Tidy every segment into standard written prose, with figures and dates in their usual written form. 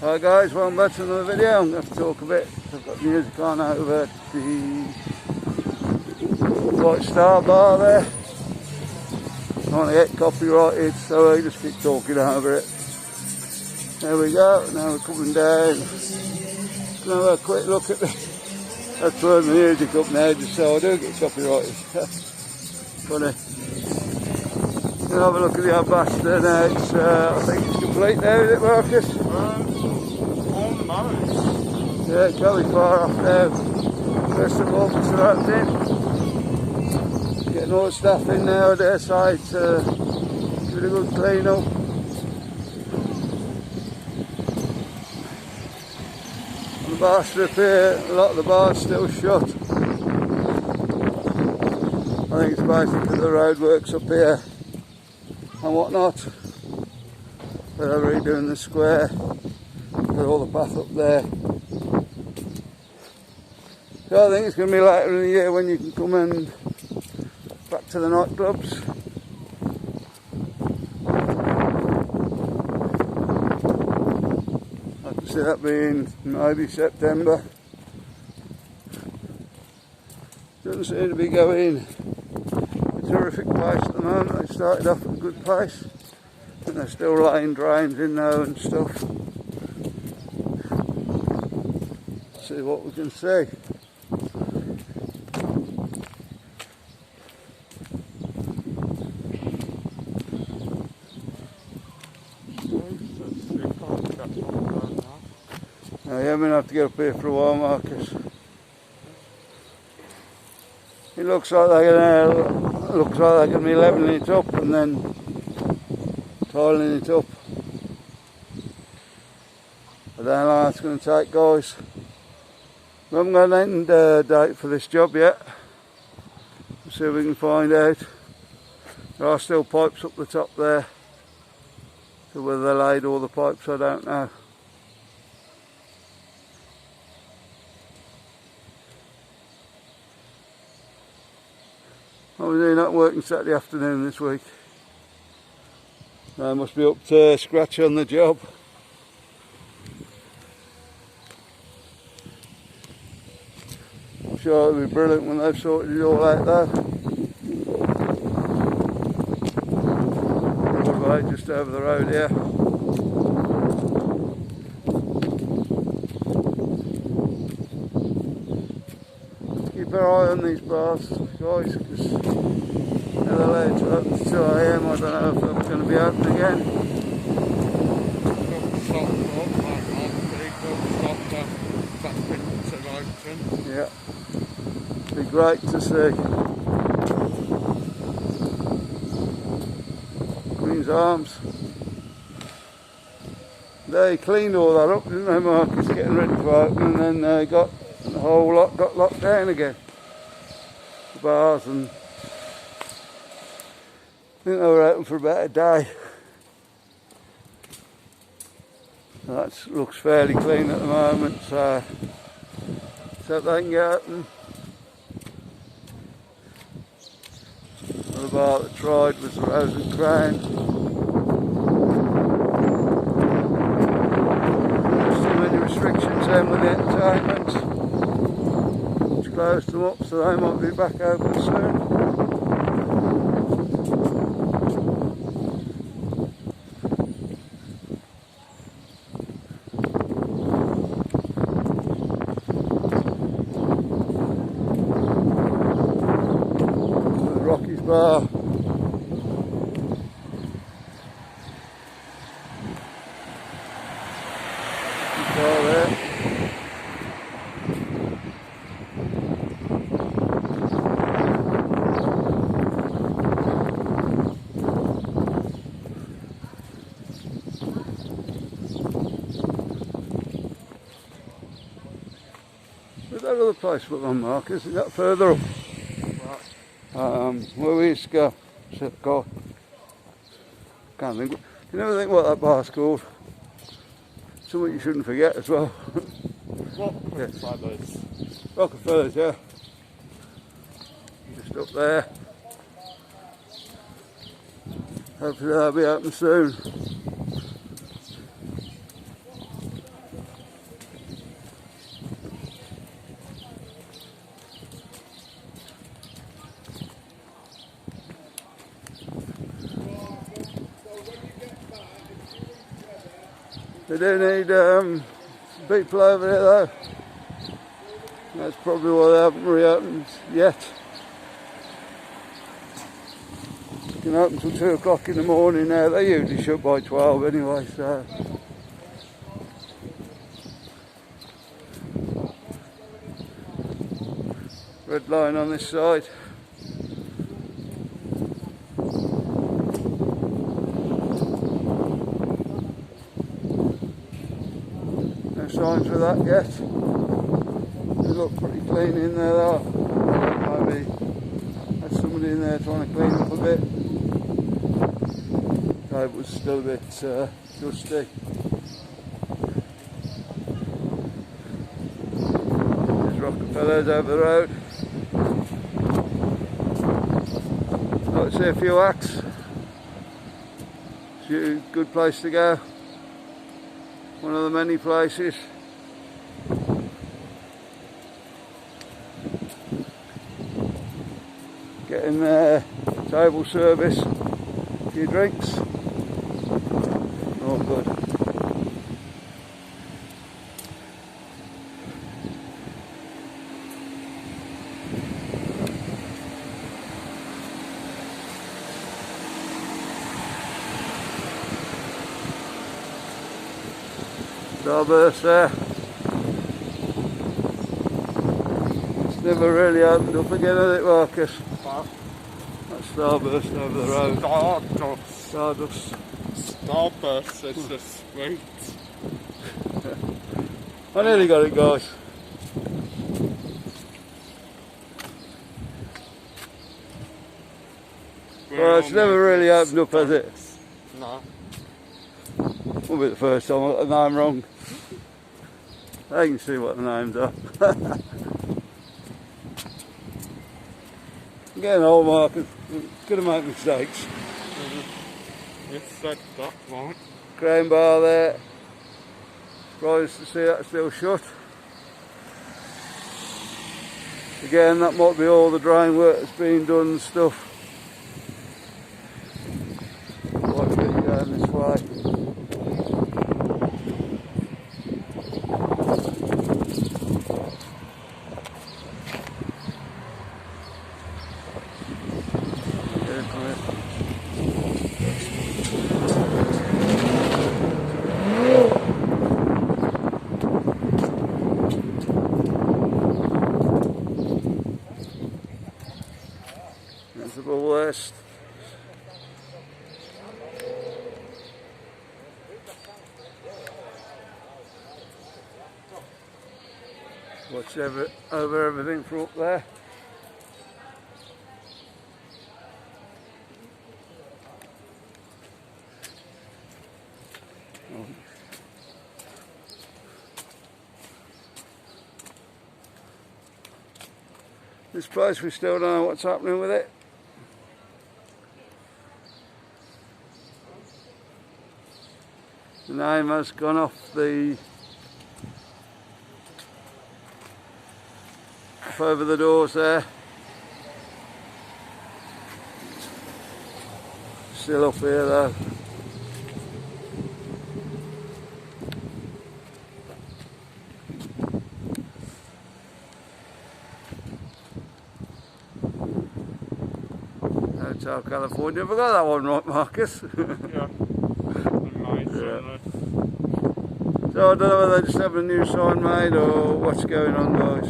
Hi guys, welcome back to another video. I'm going to have to talk a bit. I've got music on over at the White Star Bar there. I want to get copyrighted, so I just keep talking over it. There we go, now we're coming down. Just going to have a quick look at this. I'll turn the music up now just so I do get copyrighted. Funny. We'll have a look at the ambassador now. It's, I think it's complete now, is it, Marcus? Yeah, it can't be far off now. First of all, it's happening. Getting all the staff in now at their side to give it a good clean up. On the bar strip here, a lot of the bars still shut. I think it's basically the roadworks up here and whatnot. They're redoing the square. Got all the path up there. So I think it's going to be later in the year when you can come and back to the nightclubs. I can see that being maybe September. Doesn't seem to be going a terrific place at the moment. They started off at a good place and they're still laying drains in there and stuff. See what we can see. Yeah, I'm going to have to get up here for a while, Marcus. It looks like they're going to be levelling it up and then tiling it up. I don't know how long it's going to take, guys. We haven't got an end date for this job yet. We'll see if we can find out. There are still pipes up the top there. So whether they laid all the pipes, I don't know. I was doing that working Saturday afternoon this week. I must be up to scratch on the job. I'm sure it'll be brilliant when they've sorted it all out though. Right, just over the road here. Keep our eye on these bars, guys, because they're allowed to open to 2 AM. I don't know if they're going to be open again. Yeah, be great to see. Queen's Arms. They cleaned all that up, didn't they, Marcus, getting ready to open, and then they got the whole lot got locked down again. The bars, and I think they were open for about a day. That looks fairly clean at the moment, so they can get open. The bar that tried was the Rose and Crown. There's too many restrictions then with the entertainment. It's closed them up, so they might be back open soon. Rocky's Bar. Bar there. Where's that other place look on, Marcus? Is that further up? Where we used to go. Can't think. You never think what that bar's called. Something you shouldn't forget as well. Rockefellers. Rockefellers, yeah. Just up there. Hopefully that'll be open soon. They do need people over there though. That's probably why they haven't reopened yet. You can open till 2 o'clock in the morning now. They usually shut by 12 anyway, so. Red line on this side. No signs of that yet. They look pretty clean in there though. Maybe there's somebody in there trying to clean up a bit. It was still a bit dusty. There's Rockefellers over the road. I'd say a few acts. It's a good place to go. One of the many places. Getting table service, a few drinks. All good. Starburst there. It's never really opened up again, has it, Marcus? That starburst over the road. Stardust. Starburst is just sweet. I nearly got it, guys. Well, it's never really opened up, has it? No. Won't be the first time I got the name wrong. I can see what the names are. I'm getting old, Mark. I'm gonna make mistakes. You said that right. Crane bar there. Surprised to see that still shut. Again, that might be all the drain work that's been done and stuff. Quite a bit going this way. There's the ball west. Watch over everything from up there. This place, we still don't know what's happening with it. The name has gone off over the doors there. Still up here though. Hotel California. Have I got that one right, Marcus? Yeah. Yeah. So I don't know whether they're just having a new sign made or what's going on, guys.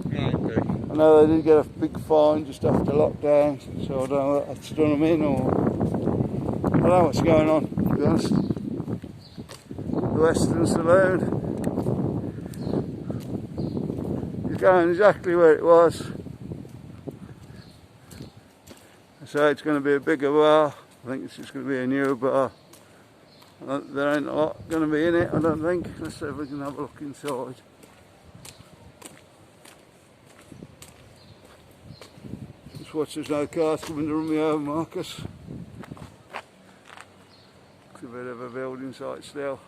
Maybe. I know they did get a big fine just after lockdown, so I don't know whether that's done them in or I don't know what's going on, to be honest. The Western Saloon is going exactly where it was. So it's going to be a bigger bar. I think it's just going to be a newer bar. There ain't a lot going to be in it, I don't think. Let's see if we can have a look inside. Just watch there's no cars coming to run me over, Marcus. It's a bit of a building site still.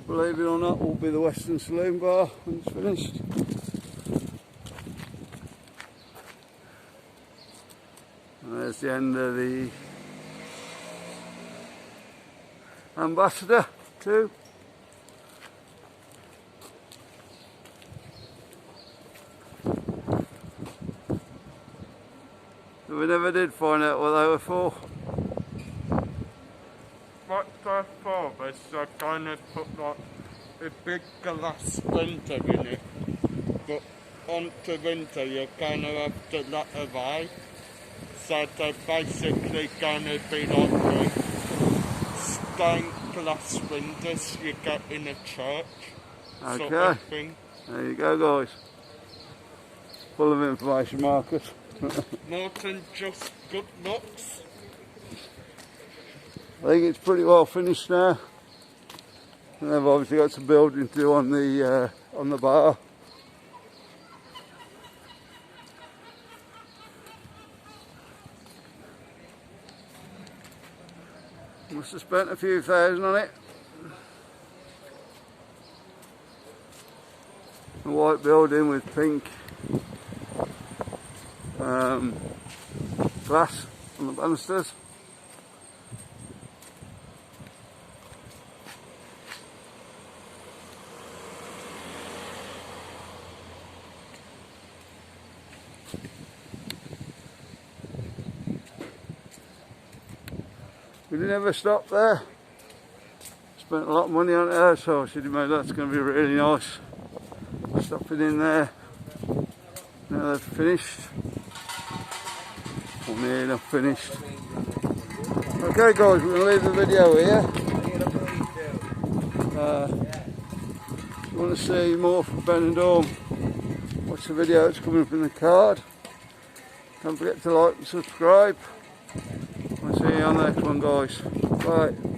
believe it or not, will be the Western Saloon Bar when it's finished. And there's the end of the Ambassador too. We never did find out what they were for. What they're for is they kind of put like a big glass splinter in it, but onto winter you kind of have to let away. So they basically kind of be like the stained glass splinters you get in a church. Okay, sort of thing. There you go guys. Full of information, Marcus. More than just good looks. I think it's pretty well finished now. And they've obviously got some building to do on the bar. Must have spent a few thousand on it. A white building with pink glass on the banisters. We didn't ever stop there. Spent a lot of money on it there, so I should imagine that's going to be really nice. Stopping in there. Now they've finished. Or near enough finished. Okay guys, we're going to leave the video here. If you want to see more from Benidorm, watch the video that's coming up in the card. Don't forget to like and subscribe. I'll see you on the next one guys. Bye.